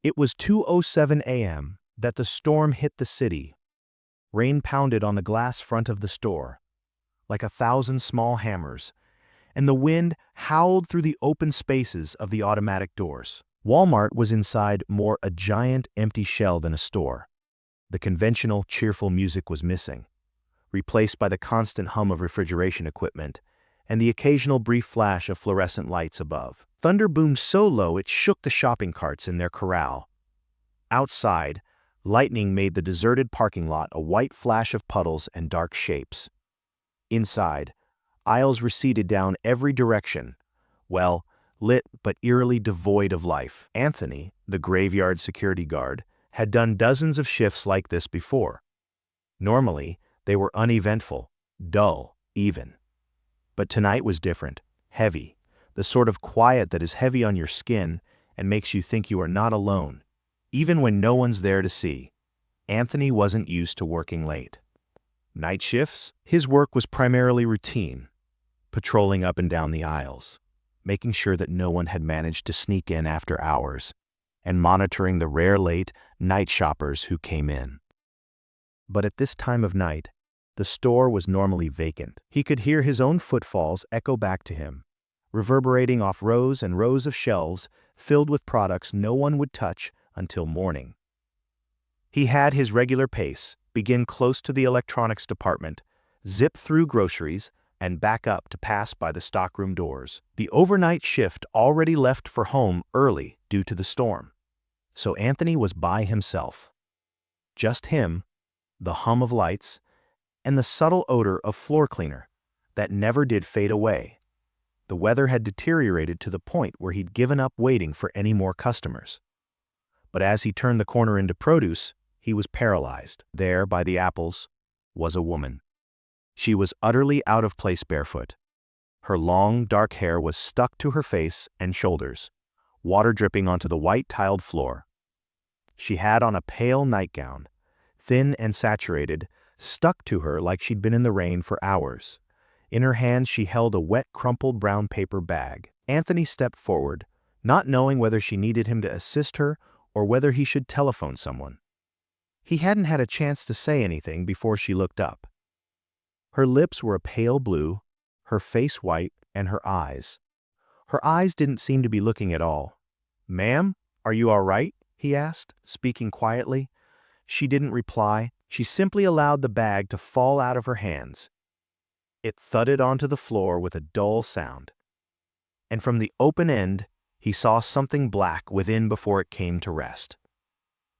It was 2:07 a.m. that the storm hit the city. Rain pounded on the glass front of the store, like 1,000 small hammers, and the wind howled through the open spaces of the automatic doors. Walmart was inside more a giant empty shell than a store. The conventional, cheerful music was missing, replaced by the constant hum of refrigeration equipment and the occasional brief flash of fluorescent lights above. Thunder boomed so low it shook the shopping carts in their corral. Outside, lightning made the deserted parking lot a white flash of puddles and dark shapes. Inside, aisles receded down every direction, well, lit but eerily devoid of life. Anthony, the graveyard security guard, had done dozens of shifts like this before. Normally, they were uneventful, dull, even. But tonight was different, heavy, the sort of quiet that is heavy on your skin and makes you think you are not alone, even when no one's there to see. Anthony wasn't used to working late. Night shifts? His work was primarily routine, patrolling up and down the aisles, making sure that no one had managed to sneak in after hours, and monitoring the rare late night shoppers who came in. But at this time of night, the store was normally vacant. He could hear his own footfalls echo back to him, reverberating off rows and rows of shelves filled with products no one would touch until morning. He had his regular pace, begin close to the electronics department, zip through groceries, and back up to pass by the stockroom doors. The overnight shift already left for home early due to the storm. So Anthony was by himself. Just him, the hum of lights, and the subtle odor of floor cleaner that never did fade away. The weather had deteriorated to the point where he'd given up waiting for any more customers. But as he turned the corner into produce, he was paralyzed. There, by the apples, was a woman. She was utterly out of place barefoot. Her long, dark hair was stuck to her face and shoulders, water dripping onto the white tiled floor. She had on a pale nightgown, thin and saturated, stuck to her like she'd been in the rain for hours. In her hand she held a wet, crumpled brown paper bag. Anthony stepped forward, not knowing whether she needed him to assist her or whether he should telephone someone. He hadn't had a chance to say anything before she looked up. Her lips were a pale blue, her face white, and her eyes. Her eyes didn't seem to be looking at all. "Ma'am, are you all right?" he asked, speaking quietly. She didn't reply. She simply allowed the bag to fall out of her hands. It thudded onto the floor with a dull sound. And from the open end, he saw something black within before it came to rest.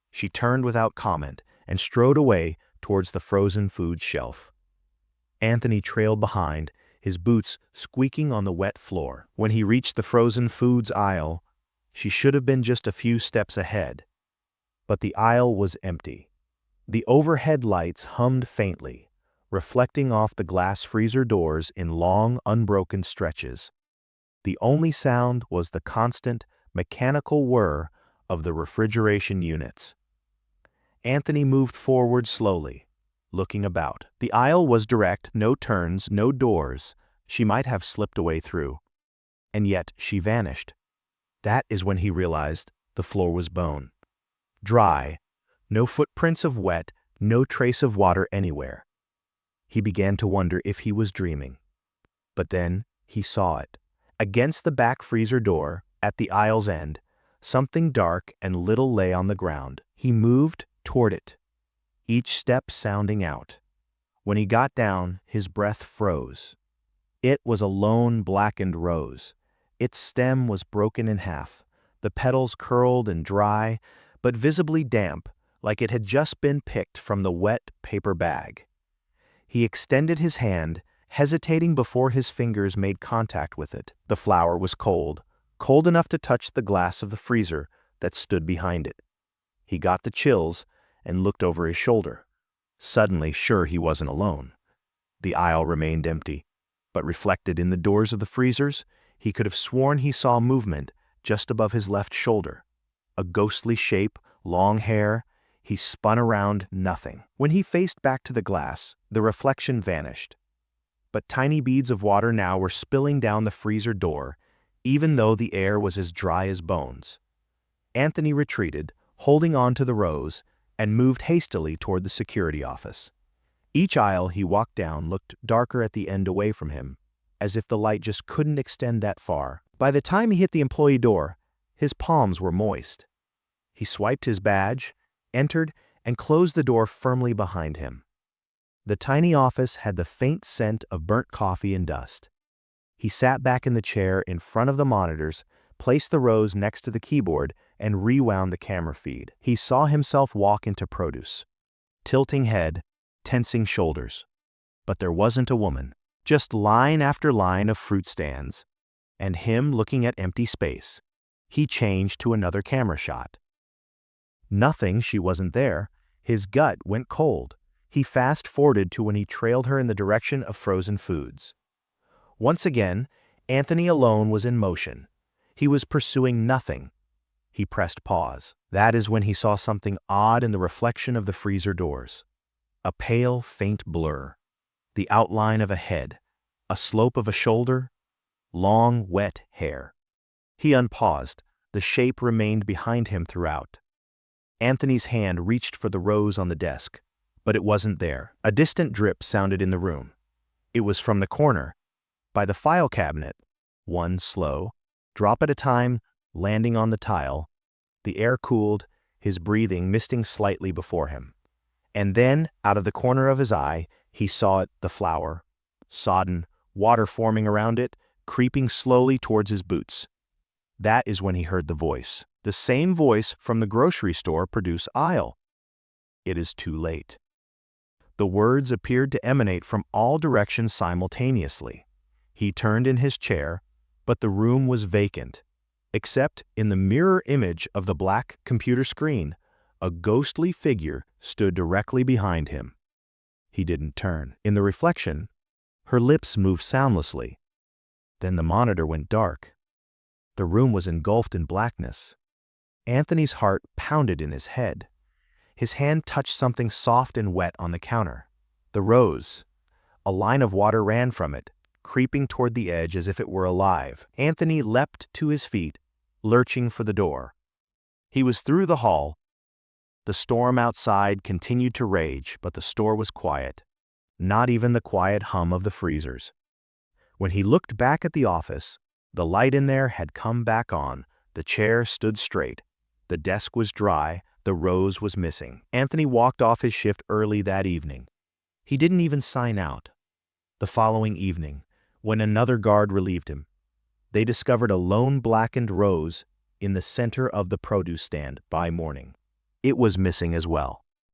She turned without comment and strode away towards the frozen food shelf. Anthony trailed behind, his boots squeaking on the wet floor. When he reached the frozen foods aisle, she should have been just a few steps ahead. But the aisle was empty. The overhead lights hummed faintly, reflecting off the glass freezer doors in long, unbroken stretches. The only sound was the constant, mechanical whir of the refrigeration units. Anthony moved forward slowly, looking about. The aisle was direct, no turns, no doors. She might have slipped away through. And yet she vanished. That is when he realized the floor was bone. Dry, no footprints of wet, no trace of water anywhere. He began to wonder if he was dreaming. But then he saw it. Against the back freezer door, at the aisle's end, something dark and little lay on the ground. He moved toward it, each step sounding out. When he got down, his breath froze. It was a lone blackened rose. Its stem was broken in half, the petals curled and dry, but visibly damp, like it had just been picked from the wet paper bag. He extended his hand, hesitating before his fingers made contact with it. The flower was cold, cold enough to touch the glass of the freezer that stood behind it. He got the chills and looked over his shoulder, suddenly sure he wasn't alone. The aisle remained empty, but reflected in the doors of the freezers, he could have sworn he saw movement just above his left shoulder. A ghostly shape, long hair. He spun around, nothing. When he faced back to the glass, the reflection vanished. But tiny beads of water now were spilling down the freezer door, even though the air was as dry as bones. Anthony retreated, holding on to the rose, and moved hastily toward the security office. Each aisle he walked down looked darker at the end away from him, as if the light just couldn't extend that far. By the time he hit the employee door, his palms were moist. He swiped his badge, entered, and closed the door firmly behind him. The tiny office had the faint scent of burnt coffee and dust. He sat back in the chair in front of the monitors, placed the rose next to the keyboard, and rewound the camera feed. He saw himself walk into produce, tilting head, tensing shoulders. But there wasn't a woman, just line after line of fruit stands, and him looking at empty space. He changed to another camera shot. Nothing, she wasn't there. His gut went cold. He fast-forwarded to when he trailed her in the direction of frozen foods. Once again, Anthony alone was in motion. He was pursuing nothing. He pressed pause. That is when he saw something odd in the reflection of the freezer doors. A pale, faint blur. The outline of a head. A slope of a shoulder. Long, wet hair. He unpaused. The shape remained behind him throughout. Anthony's hand reached for the rose on the desk, but it wasn't there. A distant drip sounded in the room. It was from the corner, by the file cabinet. One slow, drop at a time, landing on the tile. The air cooled, his breathing misting slightly before him. And then, out of the corner of his eye, he saw it, the flower. Sodden, water forming around it, creeping slowly towards his boots. That is when he heard the voice. The same voice from the grocery store produce aisle. It is too late. The words appeared to emanate from all directions simultaneously. He turned in his chair, but the room was vacant, except in the mirror image of the black computer screen, a ghostly figure stood directly behind him. He didn't turn. In the reflection, her lips moved soundlessly. Then the monitor went dark. The room was engulfed in blackness. Anthony's heart pounded in his head. His hand touched something soft and wet on the counter. The rose. A line of water ran from it, creeping toward the edge as if it were alive. Anthony leapt to his feet, lurching for the door. He was through the hall. The storm outside continued to rage, but the store was quiet. Not even the quiet hum of the freezers. When he looked back at the office, the light in there had come back on. The chair stood straight. The desk was dry. The rose was missing. Anthony walked off his shift early that evening. He didn't even sign out. The following evening, when another guard relieved him, they discovered a lone blackened rose in the center of the produce stand by morning. It was missing as well.